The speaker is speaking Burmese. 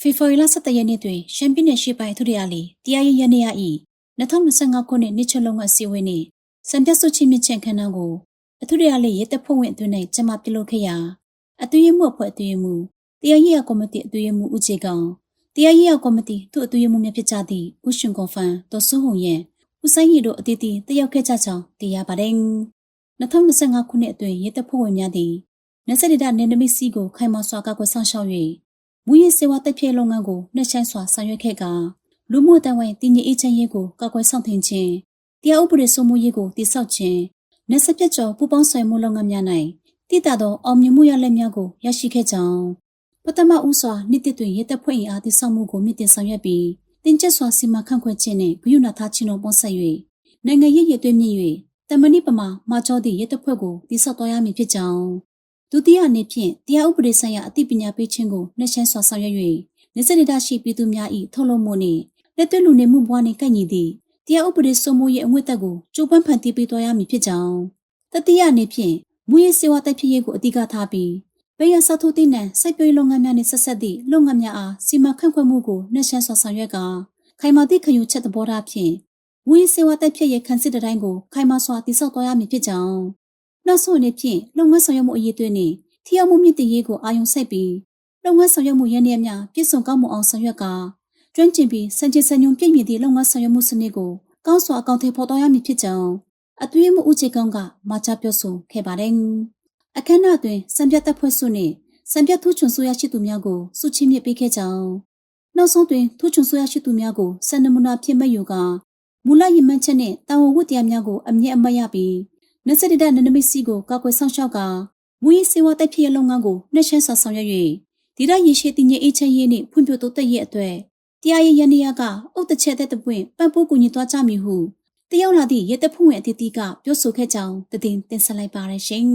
ဖေဖော်ဝါရီလ17ရက်နေ့တွင်ရှမ်းပြည်နယ်ရှိပိုင်းသူရယာလီတရားရေးရနေရ၏2025ခုနှစ်နှစ်ချုပ်လုံးကစီဝေးနှင့်စံပြတ်စုချင်းမြင့်ချန်ခန်းန်းကိုအသူရယာလီရဲတပ်ဖွဲ့ဝင်အတွင်း၌ကျမပြုလုပ်ခဲ့ရာအသွေးရမှုအဖွဲ့အသွေးရမှုတရားရေးကော်မတီအသွေးရမှုဦးချေကောင်တရားရေးကော်မတီသူ့အသွေးရမှုများဖြစ်ကြသည့်ဦးရှင်ကွန်ဖန်တော်စုဟုံရဲ့ဦးဆိုင်ရီတို့အတီးတီတက်ရောက်ခဲ့ကြကြောင်းသိရပါတယ်2025ခုနှစ်အတွင်းရဲတပ်ဖွဲ့ဝင်များသည်နေဆက်ဒေတာနယ်နိမိတ်စီကိုခိုင်မာစွာကာကွယ်ဆောင်ရှောက်၍မူရင်းစေဝါတက်ပြဲလုပ်ငန်းကိုနှက်ဆိုင်စွာဆောင်ရွက်ခဲ့ကလူမှုတန်ဝန်တည်ငြိမ်အေးချမ်းရေးကိုကာကွယ်ဆောင်ထင်ခြင်းတရားဥပဒေစိုးမိုးရေးကိုတည်ဆောက်ခြင်းနေဆက်ပြကျော်ပူပေါင်းဆိုင်မှုလုပ်ငန်းများ၌တည်တာသောအောင်မြင်မှုရလဒ်များကိုရရှိခဲ့ကြောင်းပထမဦးစွာနှစ်တစ်တွင်ရဲတပ်ဖွဲ့အားတည်ဆောက်မှုကိုမြင့်တင်ဆောင်ရွက်ပြီးတင်ကျက်စွာစီမံခန့်ခွဲခြင်းနှင့်ဂရုဏာထားခြင်းတို့ပေါင်းစပ်၍နိုင်ငံရေးရည်သွေးမြင့်၍တမဏိပမာမာကျော်သည့်ရဲတပ်ဖွဲ့ကိုတည်ဆောက်တော်ရမည်ဖြစ်ကြောင်းဒုတိယအနေဖြင့်တရားဥပဒေဆိုင်ရာအသိပညာပေးခြင်းကိုနှက်ဆိုင်စွာဆောင်ရွက်၍နေဆက်ဒေတာရှိပြည်သူများ၏ထုတ်လုပ်မှုနှင့်လက်တွေ့လူနေမှုဘဝနှင့်ကိုက်ညီသည့်တရားဥပဒေစိုးမိုးရေးအငွေ့သက်ကိုကြိုးပမ်းဖန်တီးပေးတော်ရမည်ဖြစ်ကြောင်းတတိယအနေဖြင့်မူရေးစေဝါတိုက်ဖြစ်ရေးကိုအဓိကထားပြီးဘေးရဆောက်ထုတ်သည့်နှံစိုက်ပျိုးရေးလုပ်ငန်းများနှင့်ဆက်ဆက်သည့်လုပ်ငန်းများအားစီမံခန့်ခွဲမှုကိုနှက်ဆိုင်စွာဆောင်ရွက်ကခိုင်မာသည့်ခယူချက်သဘောထားဖြင့်မူရေးစေဝါတိုက်ဖြစ်ရေးခံစစ်တိုင်းကိုခိုင်မာစွာတည်ဆောက်တော်ရမည်ဖြစ်ကြောင်းနောက်ဆုံးအနေဖြင့်လုပ်ငန်းဆောင်ရွက်မှုအရေးသွေးနှင့်ထီအောင်မှုမြင့်တင်ရေးကိုအာရုံစိုက်ပြီးလုပ်ငန်းဆောင်ရွက်မှုရင်းနှီးများပြည့်စုံကောင်းမွန်အောင်ဆောင်ရွက်ကကျွမ်းကျင်ပြီးစံချိန်စံညွှန်းပြည့်မီသည့်လုပ်ငန်းဆောင်ရွက်မှုစနစ်ကိုကောင်းစွာအကောင့်ထဲပေါ်တော်ရမည်ဖြစ်ကြောင်းအသွေးမှုဦးချေကောင်းကမှာကြားပြောဆိုခဲ့ပါတယ်။အခမ်းအနားတွင်စံပြတ်တပ်ဖွဲ့စုနှင့်စံပြတ်ထူးချွန်ဆိုရရှိသူများကိုစုချင်းမြစ်ပေးခဲ့ကြောင်းနောက်ဆုံးတွင်ထူးချွန်ဆိုရရှိသူများကိုစံနမူနာဖြစ်မဲ့ယူကမူလရည်မှန်းချက်နှင့်တာဝန်ဝတ္တရားများကိုအမြင့်အမတ်ရပြီးနေဆက်ဒေတာနယ်နိမိတ်စီကိုကာကွယ်ဆောင်ရှောက်ကမူရေးစေဝါတိုက်ဖြစ်ရေးလုပ်ငန်းကိုနှက်ဆိုင်စွာဆောင်ရွက်၍ဒီရရေရှိတည်ငြိမ်အေးချမ်းရေးနှင့်ဖွံ့ဖြိုးတိုးတက်ရေးအတွက်တရားရေးရန်နေရကအုတ်တချက်တဲ့ပွင့်ပံ့ပိုးကူညီသွားကြမည်ဟုတယောက်လာသည့်ရဲတပ်ဖွဲ့ဝင်အသီးသီးကပြောဆိုခဲ့ကြောင်းတင်ဆက်လိုက်ပါရရှင်